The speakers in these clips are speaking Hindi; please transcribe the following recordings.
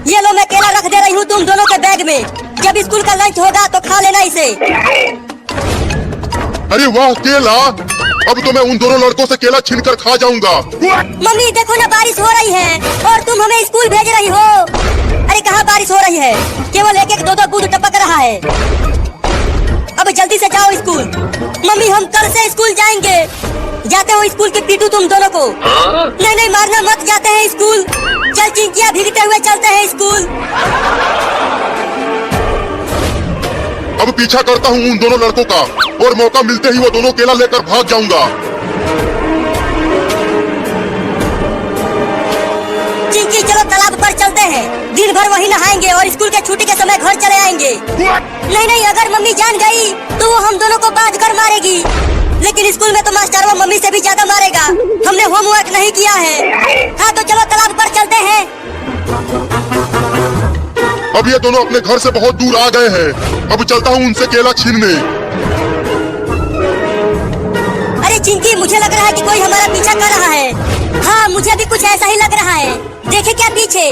ये लो, मैं केला रख दे रही हूँ तुम दोनों के बैग में। जब स्कूल का लंच होगा तो खा लेना इसे। अरे वाह, केला! अब तो मैं उन दोनों लड़कों से केला छीन कर खा जाऊंगा। मम्मी देखो ना, बारिश हो रही है और तुम हमें स्कूल भेज रही हो। अरे कहाँ बारिश हो रही है, केवल एक एक दो दो बूंद टपक रहा है। अब जल्दी से जाओ स्कूल। मम्मी हम कल से स्कूल जाएंगे। जाते हो स्कूल के पीटू तुम दोनों को। नहीं नहीं, मारना मत, जाते हैं स्कूल। चल चिंकिया, भीगते हुए चलते हैं स्कूल। अब पीछा करता हूँ उन दोनों लड़कों का और मौका मिलते ही वो दोनों केला लेकर भाग जाऊंगा। चिंकी चलो तालाब पर चलते हैं। दिन भर वहीं नहाएंगे और स्कूल के छुट्टी के समय घर चले आएंगे। नहीं नहीं, अगर मम्मी जान गई तो वो हम दोनों को बांध कर मारेगी। लेकिन स्कूल में तो मास्टर वो मम्मी से भी ज्यादा मारेगा। हमने होमवर्क नहीं किया है। हाँ तो चलो तालाब पर चलते हैं। अब ये दोनों अपने घर से बहुत दूर आ गए हैं। अब चलता हूँ उनसे केला छीनने। अरे चिंकी, मुझे लग रहा है कि कोई हमारा पीछा कर रहा है। हाँ मुझे भी कुछ ऐसा ही लग रहा है। देखे क्या पीछे?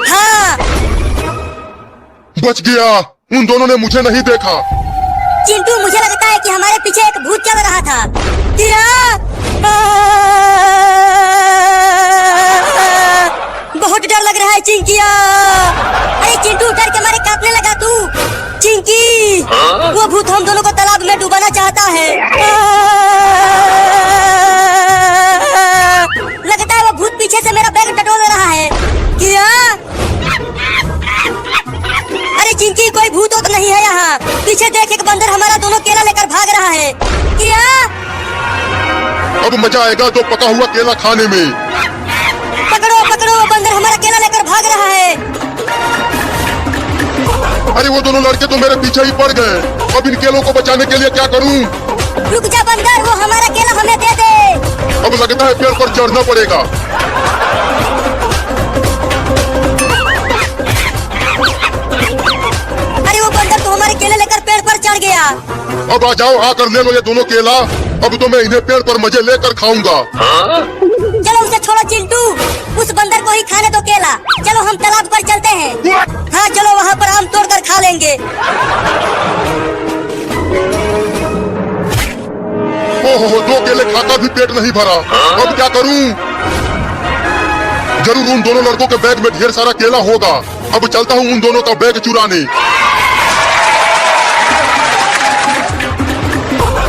हाँ बच गया, उन दोनों ने मुझे नहीं देखा। चिंटू, मुझे लगता है कि हमारे पीछे एक भूत चल रहा था। बहुत डर लग रहा है चिंकिया। अरे चिंटू, डर के मारे कांपने लगा तू। चिंकी, वो भूत हम दोनों को तालाब में डुबाना चाहता है। लगता है वो भूत पीछे से मेरा बैग टटोल रहा है। क्या? अरे चिंकी, कोई भूत तो नहीं है यहाँ। पीछे देख, एक बंदर हमारा दोनों केला लेकर भाग रहा है। क्या? अब मजा आएगा तो पका हुआ केला खाने में। पकड़ो पकड़ो, वो बंदर हमारा केला लेकर भाग रहा है। अरे वो दोनों लड़के तो मेरे पीछे ही पड़ गए। अब इन केलों को बचाने के लिए क्या करूं? रुक जा बंदर, वो हमारा केला हमें दे दे। अब लगता है पेड़ पर चढ़ना पड़ेगा। अरे वो बंदर तो हमारे केले लेकर पेड़ पर चढ़ गया। अब आ जाओ, आकर ले लो ये दोनों केला। अब तो मैं इन्हें पेड़ पर मजे लेकर खाऊंगा। चलो उसे छोड़ो चिंटू, उस बंदर को ही खाने दो केला। चलो हम तालाब पर चलते हैं। हाँ चलो, वहाँ पर आम तोड़ कर खा लेंगे। ओहो, दो केले खाकर भी पेट नहीं भरा। अब क्या करूं? जरूर उन दोनों लड़कों के बैग में ढेर सारा केला होगा। अब चलता हूँ उन दोनों का बैग चुराने।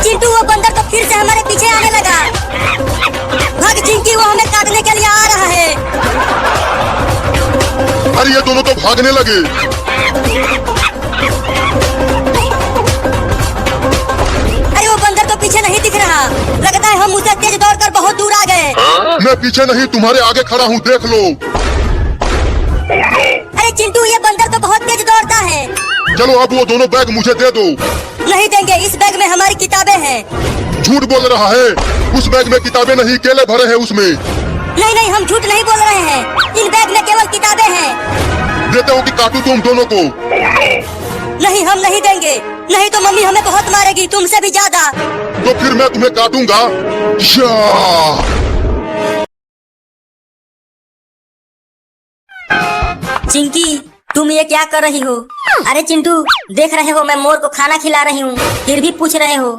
चिंटू, वो बंदर तो फिर से हमारे पीछे आने लगा। भाग चिंकी, वो हमें काटने के लिए आ रहा है। अरे ये दोनों तो भागने लगे। अरे वो बंदर तो पीछे नहीं दिख रहा। लगता है हम उसे तेज दौड़कर बहुत दूर आ गए। मैं पीछे नहीं, तुम्हारे आगे खड़ा हूँ, देख लो। अरे चिंटू, ये बंदर तो बहुत तेज दौड़ता है। चलो अब वो दोनों बैग मुझे दे दो। नहीं देंगे, इस बैग में हमारी किताबें हैं। झूठ बोल रहा है, उस बैग में किताबें नहीं, केले भरे हैं उसमें। नहीं नहीं, हम झूठ नहीं बोल रहे हैं। इन बैग में केवल किताबें हैं। देते हो कि काटू तुम दोनों को? नहीं, हम नहीं देंगे। नहीं तो मम्मी हमें बहुत मारेगी, तुमसे भी ज्यादा। तो फिर मैं तुम्हें काटूंगा। चिंकी, तुम ये क्या कर रही हो? अरे चिंटू, देख रहे हो मैं मोर को खाना खिला रही हूँ, फिर भी पूछ रहे हो?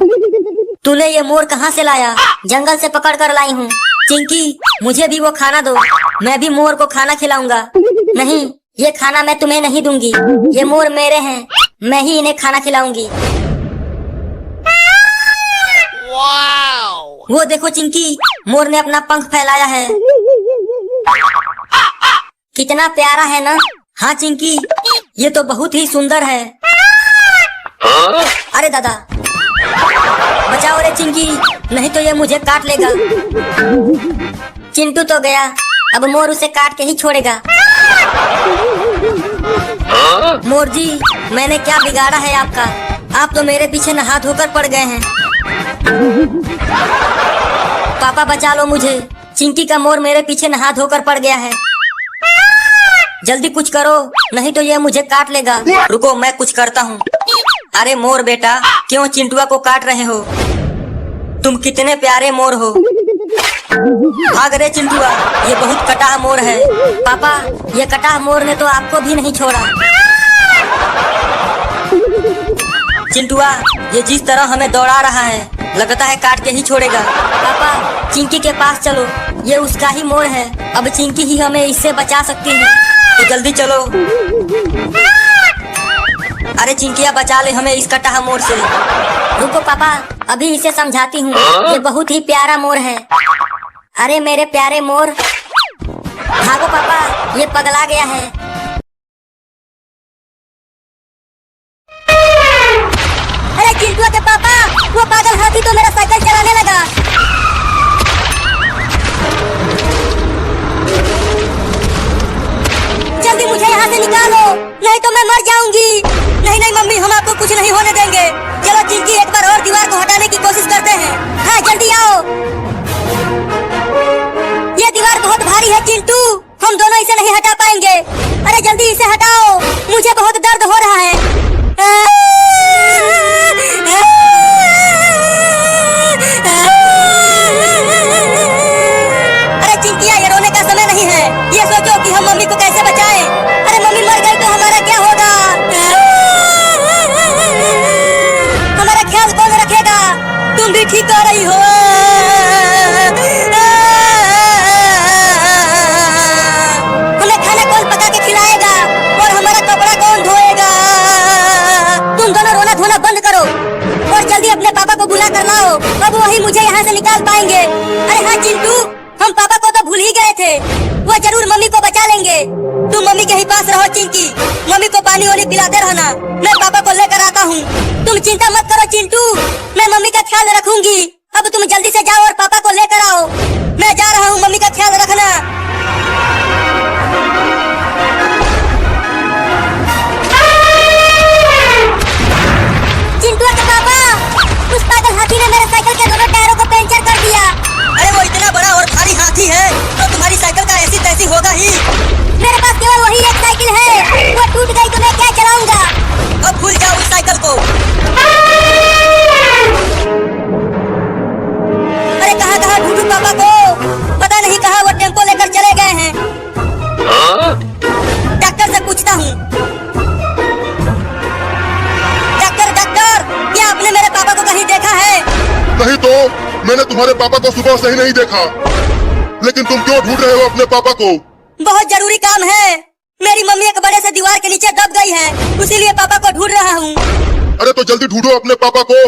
तूने ये मोर कहाँ से लाया? जंगल से पकड़ कर लाई हूँ। चिंकी, मुझे भी वो खाना दो, मैं भी मोर को खाना खिलाऊंगा। नहीं, ये खाना मैं तुम्हें नहीं दूंगी। ये मोर मेरे हैं, मैं ही इन्हें खाना खिलाऊंगी। वो देखो चिंकी, मोर ने अपना पंख फैलाया है। कितना प्यारा है ना? हाँ चिंकी, ये तो बहुत ही सुंदर है। अरे दादा, बचाओ रे चिंकी, नहीं तो ये मुझे काट लेगा। चिंटू तो गया, अब मोर उसे काट के ही छोड़ेगा। मोर जी, मैंने क्या बिगाड़ा है आपका? आप तो मेरे पीछे नहा धोकर पड़ गए हैं। पापा बचा लो मुझे, चिंकी का मोर मेरे पीछे नहा धोकर पड़ गया है। जल्दी कुछ करो, नहीं तो ये मुझे काट लेगा। रुको, मैं कुछ करता हूँ। अरे मोर बेटा, क्यों चिंटुआ को काट रहे हो? तुम कितने प्यारे मोर हो। भाग रे चिंटुआ, ये बहुत कटा मोड़ है। पापा, ये कटा मोड़ ने तो आपको भी नहीं छोड़ा। चिंटुआ, ये जिस तरह हमें दौड़ा रहा है लगता है काट के ही छोड़ेगा। पापा, चिंकी के पास चलो, ये उसका ही मोड़ है। अब चिंकी ही हमें इससे बचा सकती है, तो जल्दी चलो। अरे चिंकिया, बचा ले हमें इस कटा मोड़ से। रुको पापा, अभी इसे समझाती हूँ। ये बहुत ही प्यारा मोड़ है। अरे मेरे प्यारे मोर, भागो पापा, ये पगला गया है। अरे चिंटुआ के पापा, वो पागल हाथी तो मेरा साइकिल चलाने लगा। जल्दी मुझे यहाँ से निकालो, नहीं तो मैं मर जाऊंगी। नहीं नहीं मम्मी, हम आपको कुछ नहीं होने देंगे। चलो चिंकी, एक बार और दीवार को हटाने की कोशिश करते हैं। हाँ जल्दी आओ। ये दीवार बहुत भारी है चिंटू, हम दोनों इसे नहीं हटा पाएंगे। अरे जल्दी इसे हटाओ, मुझे बहुत दर्द हो रहा है। अरे चिंकिया, ये रोने का समय नहीं है। ये सोचो कि हम मम्मी को कैसे बचाएं। अरे मम्मी मर गई तो हमारा क्या होगा? हमारा ख्याल कौन रखेगा? तुम भी ठीक कर रही हो। हमें खाना कौन पका के खिलाएगा और हमारा कपड़ा कौन धोएगा? तुम दोनों रोना धोना बंद करो और जल्दी अपने पापा को बुला कर लाओ। अब वही मुझे यहाँ से निकाल पाएंगे। अरे हाँ चिंटू, हम पापा को तो भूल ही गए थे। वो जरूर मम्मी को बचा लेंगे। तुम मम्मी के ही पास रहो चिंकी, मम्मी को पानी वानी पिलाते रहना। मैं पापा को लेकर आता हूँ। तुम चिंता मत करो चिंटू, मैं मम्मी का ख्याल रखूंगी। अब तुम जल्दी से जाओ और पापा को लेकर आओ। मैं जा रहा हूँ, मम्मी का ख्याल रखना। चिंटू के पापा, उस पागल हाथी ने मेरे साइकिल के दोनों टायरों को पंचर कर दिया। अरे वो इतना बड़ा और भारी हाथी है तो तुम्हारी साइकिल का ऐसी तैसी होगा ही। मेरे पास केवल वही एक साइकिल है, वो टूट गई तो मैं क्या चलाऊंगा? अब भूल जाओ उस साइकिल को। अरे कहाँ कहाँ ढूंढूं पापा को? पता नहीं कहाँ वो टेम्पो लेकर चले गए हैं। डॉक्टर से पूछता हूँ। डॉक्टर डॉक्टर, क्या आपने मेरे पापा को कहीं देखा है? नहीं तो मैंने तुम्हारे पापा को सुबह से ही नहीं देखा। लेकिन तुम क्यों ढूंढ रहे हो अपने पापा को? बहुत जरूरी काम है। मेरी मम्मी एक बड़े से दीवार के नीचे दब गई है, उसीलिए पापा को ढूंढ रहा हूँ। अरे तो जल्दी ढूंढो अपने पापा को।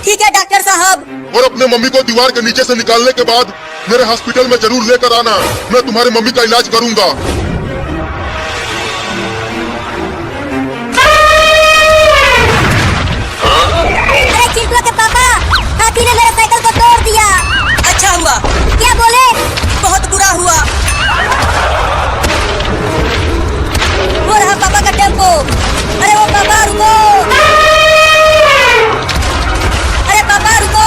ठीक है डॉक्टर साहब। और अपने मम्मी को दीवार के नीचे से निकालने के बाद मेरे हॉस्पिटल में जरूर लेकर आना। मैं तुम्हारी मम्मी का इलाज करूंगा। अरे चिंटू के पापा, हाथी ने मेरे साइकिल को तोड़ दिया। अच्छा हुआ। क्या बोले? बहुत बुरा हुआ। वो रहा पापा का टेम्पो। अरे वो पापा रुको। अरे पापा रुको।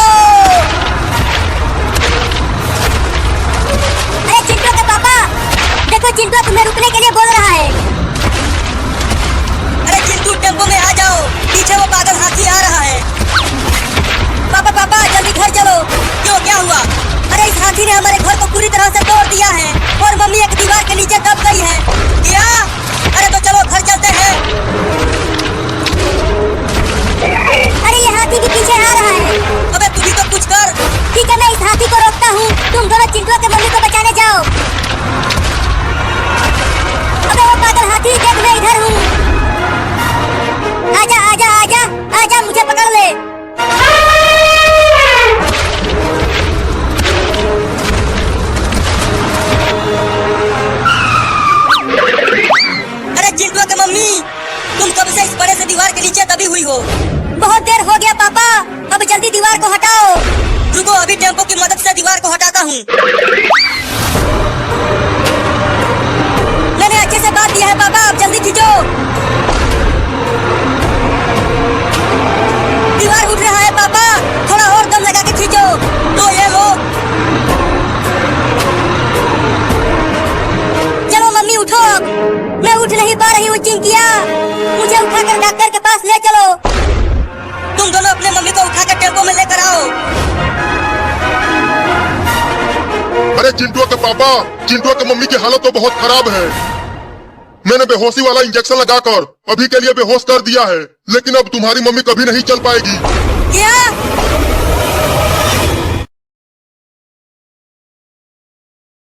अरे चिंटू के पापा, देखो चिंटू तुम्हें रुकने के लिए बोल रहा है। अरे चिंटू, टेम्पो में आ जाओ, पीछे वो पागल हाथी आ रहा है। पापा पापा जल्दी घर चलो। क्यों, क्या हुआ? अरे इस हाथी ने हमारे घर को पूरी तरह से तोड़ दिया है और मम्मी एक दीवार के नीचे दब गई है। क्या? अरे तो चलो घर चलते हैं। अरे ये हाथी भी पीछे आ रहा है। अबे तू भी तो कुछ कर। ठीक है, मैं इस हाथी को रोकता हूँ, तुम दोनों चिंटू के मम्मी को बचाने जाओ। अबे वो पागल हाथी, देख मैं इधर हूँ। आजा आजा आजा आजा, मुझे पकड़ ले। अरे चिंटू के मम्मी, तुम कब से इस बड़े से दीवार के नीचे दबी हुई हो? बहुत देर हो गया पापा, अब जल्दी दीवार को हटाओ। रुको, अभी टेम्पो की मदद से दीवार को हटाता हूँ। मैंने अच्छे से बात दिया है पापा, अब जल्दी खींचो। दीवार उठ रहा है पापा, थोड़ा और दम लगा के खींचो। तो ये लो। चलो मम्मी उठो, मैं उठ नहीं पा रही हूँ चिंकिया, मुझे उठाकर डॉक्टर के पास ले चलो। तुम दोनों अपने मम्मी को उठाकर टेम्पो में लेकर आओ। अरे चिंटुआ के पापा, चिंटुआ के मम्मी की हालत तो बहुत खराब है। मैंने बेहोशी वाला इंजेक्शन लगाकर अभी के लिए बेहोश कर दिया है, लेकिन अब तुम्हारी मम्मी कभी नहीं चल पाएगी। क्या